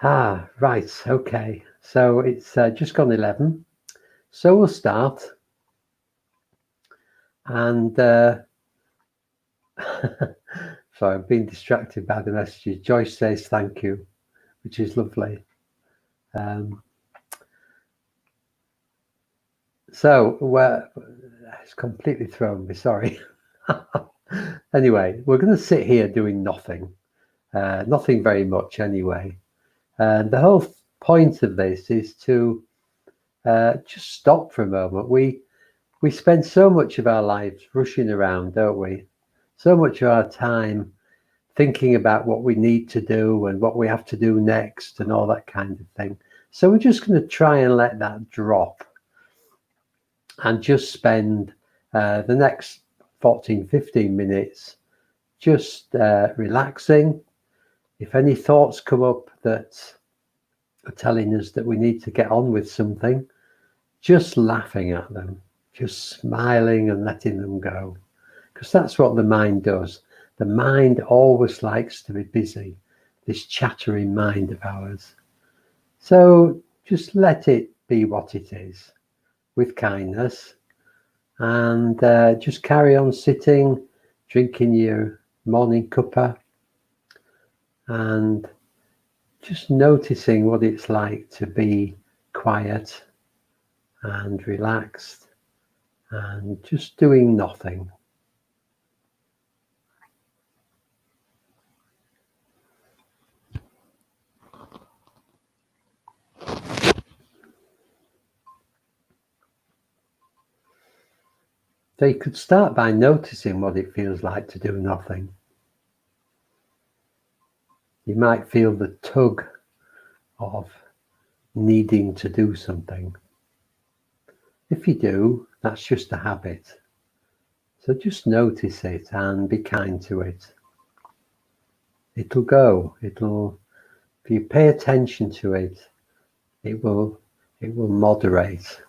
Right, okay. So it's just gone 11. So we'll start. And sorry, I'm being distracted by the messages. Joyce says thank you, which is lovely. So it's completely thrown me, sorry. Anyway, we're going to sit here doing nothing. Nothing very much anyway. And the whole point of this is to just stop for a moment. We spend so much of our lives rushing around, don't we? So much of our time thinking about what we need to do and what we have to do next and all that kind of thing. So we're just going to try and let that drop and just spend the next 14, 15 minutes just relaxing. If any thoughts come up that are telling us that we need to get on with something, just laughing at them, just smiling and letting them go. Because that's what the mind does. The mind always likes to be busy, this chattering mind of ours. So just let it be what it is with kindness and just carry on sitting, drinking your morning cuppa and just noticing what it's like to be quiet and relaxed and just doing nothing. So you could start by noticing what it feels like to do nothing. You might feel the tug of needing to do something. If you do, that's just a habit. So just notice it and be kind to it. It'll go. If you pay attention to it, it will moderate.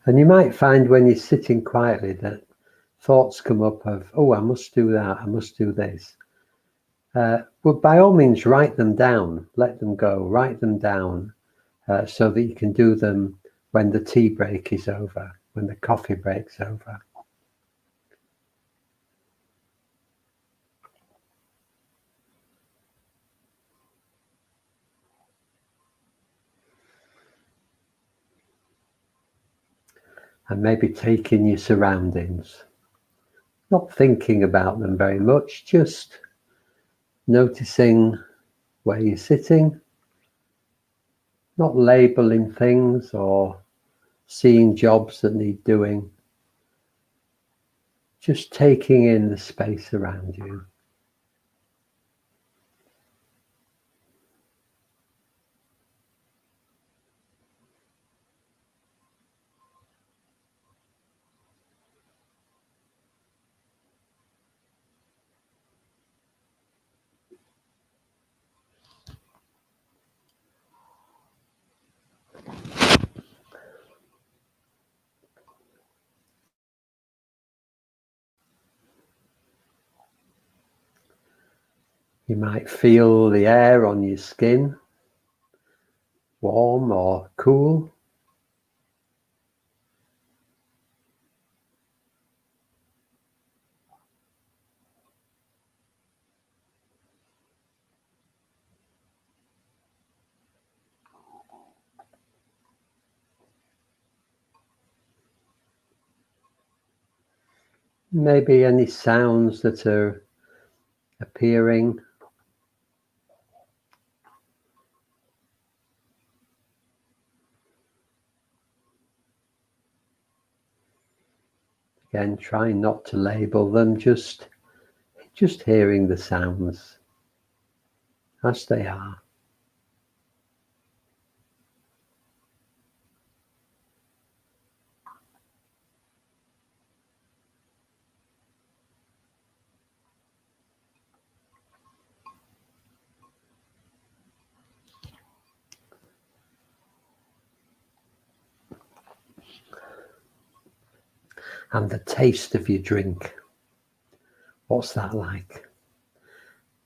And you might find when you're sitting quietly that thoughts come up of, oh, I must do that, I must do this. But by all means, write them down, let them go, write them down so that you can do them when the tea break is over, when the coffee break's over. And maybe take in your surroundings, not thinking about them very much, just noticing where you're sitting, not labeling things or seeing jobs that need doing, just taking in the space around you. You might feel the air on your skin, warm or cool. Maybe any sounds that are appearing. Again, try not to label them, just hearing the sounds as they are. And the taste of your drink. What's that like?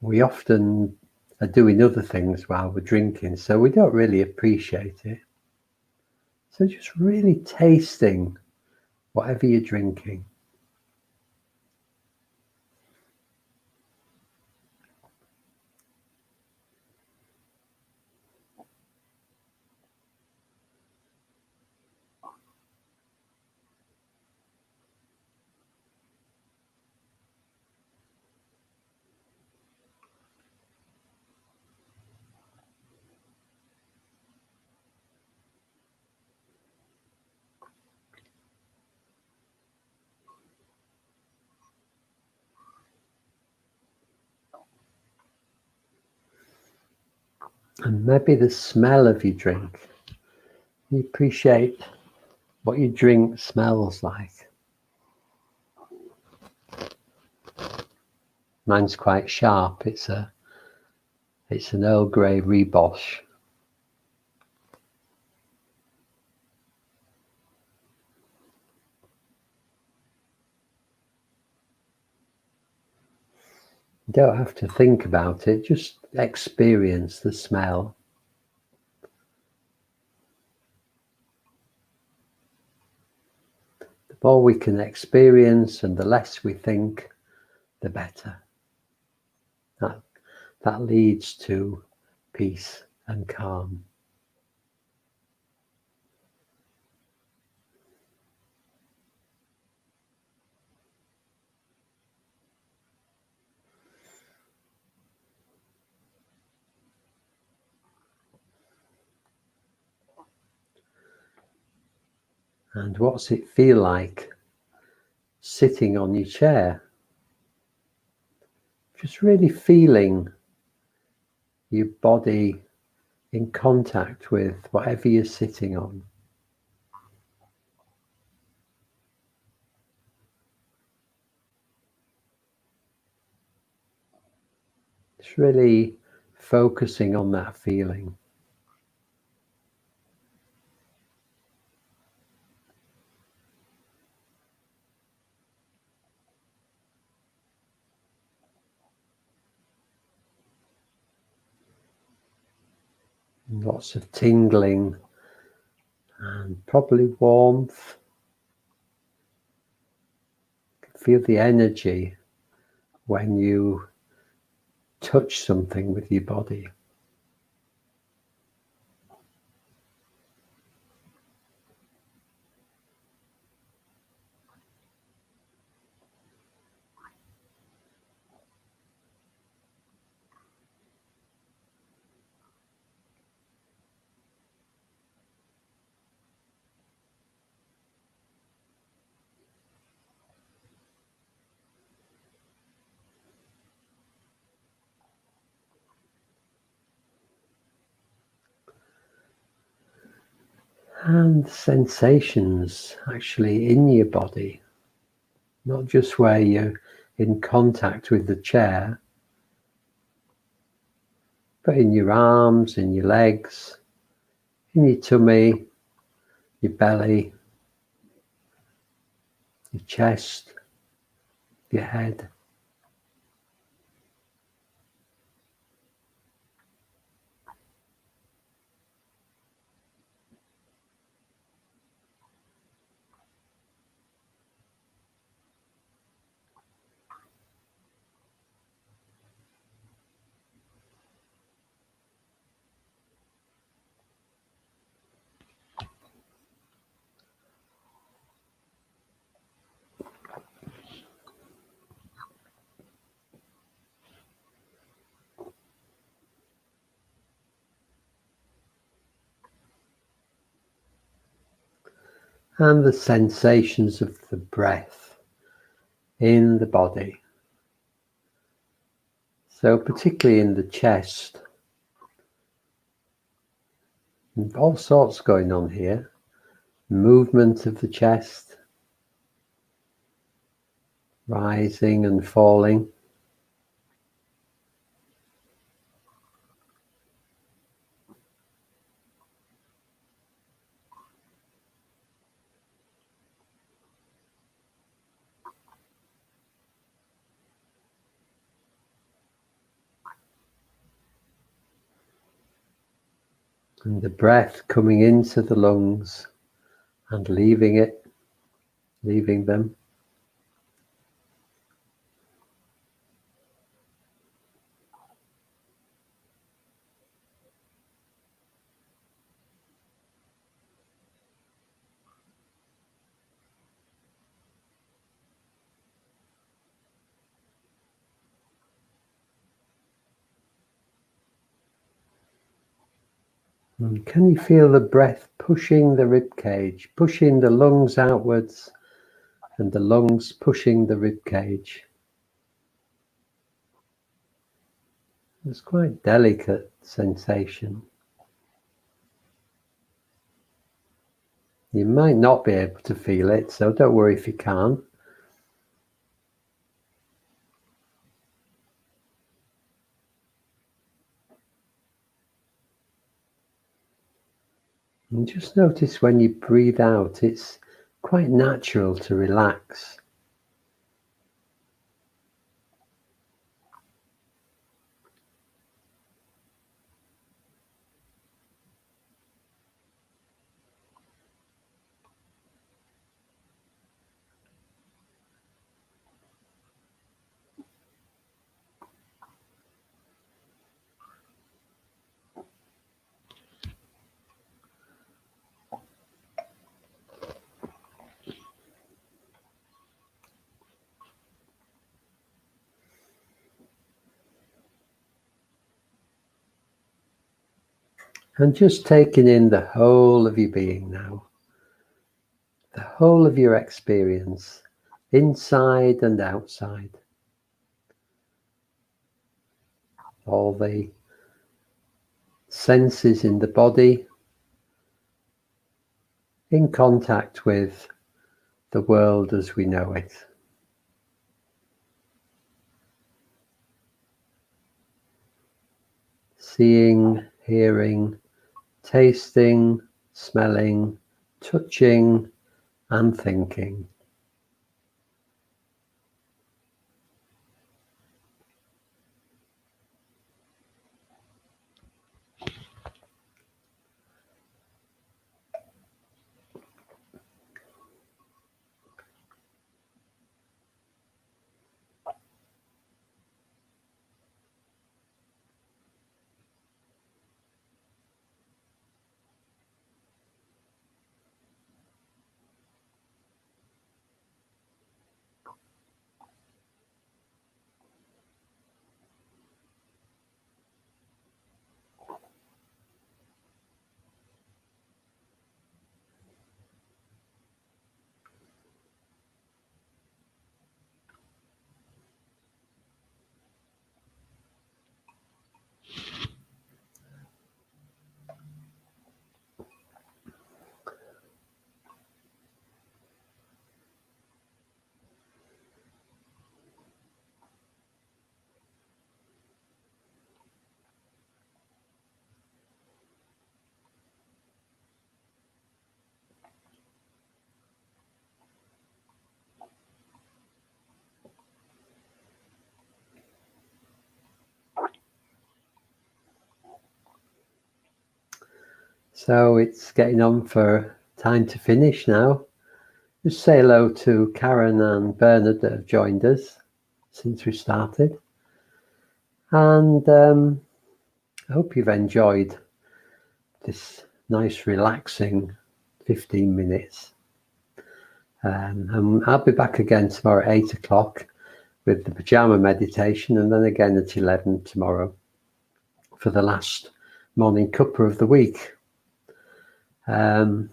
We often are doing other things while we're drinking, so we don't really appreciate it. So just really tasting whatever you're drinking. And maybe the smell of your drink. You appreciate what your drink smells like. Mine's quite sharp. It's an Earl Grey rebosh. You don't have to think about it, just experience the smell. The more we can experience and the less we think, the better. That leads to peace and calm. And what's it feel like sitting on your chair? Just really feeling your body in contact with whatever you're sitting on. Just really focusing on that feeling. Lots of tingling and probably warmth. Feel the energy when you touch something with your body. And sensations actually in your body, not just where you're in contact with the chair, but in your arms, in your legs, in your tummy, your belly, your chest, your head. And the sensations of the breath in the body. So particularly in the chest, all sorts going on here. Movement of the chest, rising and falling. And the breath coming into the lungs and leaving them. And can you feel the breath pushing the rib cage, pushing the lungs outwards, and the lungs pushing the rib cage? It's quite delicate sensation. You might not be able to feel it, so don't worry if you can't. And just notice when you breathe out, it's quite natural to relax. And just taking in the whole of your being now, the whole of your experience, inside and outside. All the senses in the body, in contact with the world as we know it. Seeing, hearing, tasting, smelling, touching, and thinking. So it's getting on for time to finish now. Just say hello to Karen and Bernard that have joined us since we started. And I hope you've enjoyed this nice relaxing 15 minutes. And I'll be back again tomorrow at 8 o'clock with the pajama meditation, and then again at 11 tomorrow for the last morning cuppa of the week. And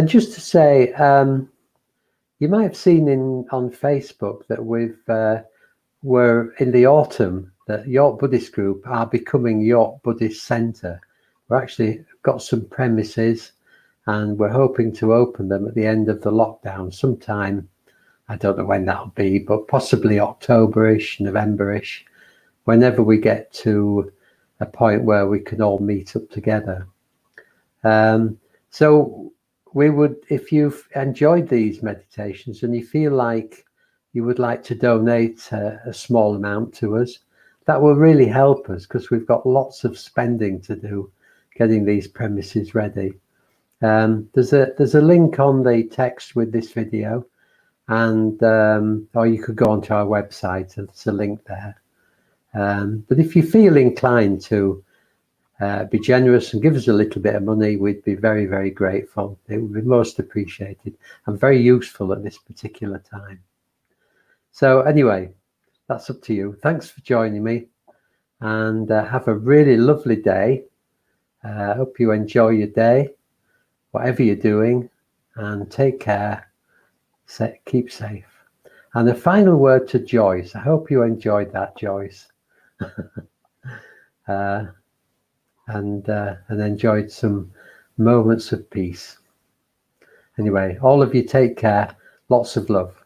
just to say, you might have seen on Facebook that we're in the autumn that York Buddhist Group are becoming York Buddhist Centre. We're actually got some premises, and we're hoping to open them at the end of the lockdown sometime. I don't know when that'll be, but possibly October-ish, November-ish, whenever we get to a point where we can all meet up together. So we would, if you've enjoyed these meditations and you feel like you would like to donate a small amount to us, that will really help us, because we've got lots of spending to do, getting these premises ready. There's a link on the text with this video, and or you could go onto our website and there's a link there. But if you feel inclined to be generous and give us a little bit of money, we'd be very, very grateful. It would be most appreciated and very useful at this particular time. So anyway, that's up to you. Thanks for joining me, and have a really lovely day. Hope you enjoy your day, whatever you're doing, and take care. Keep safe. And a final word to Joyce. I hope you enjoyed that, Joyce. And enjoyed some moments of peace. Anyway, all of you take care. Lots of love.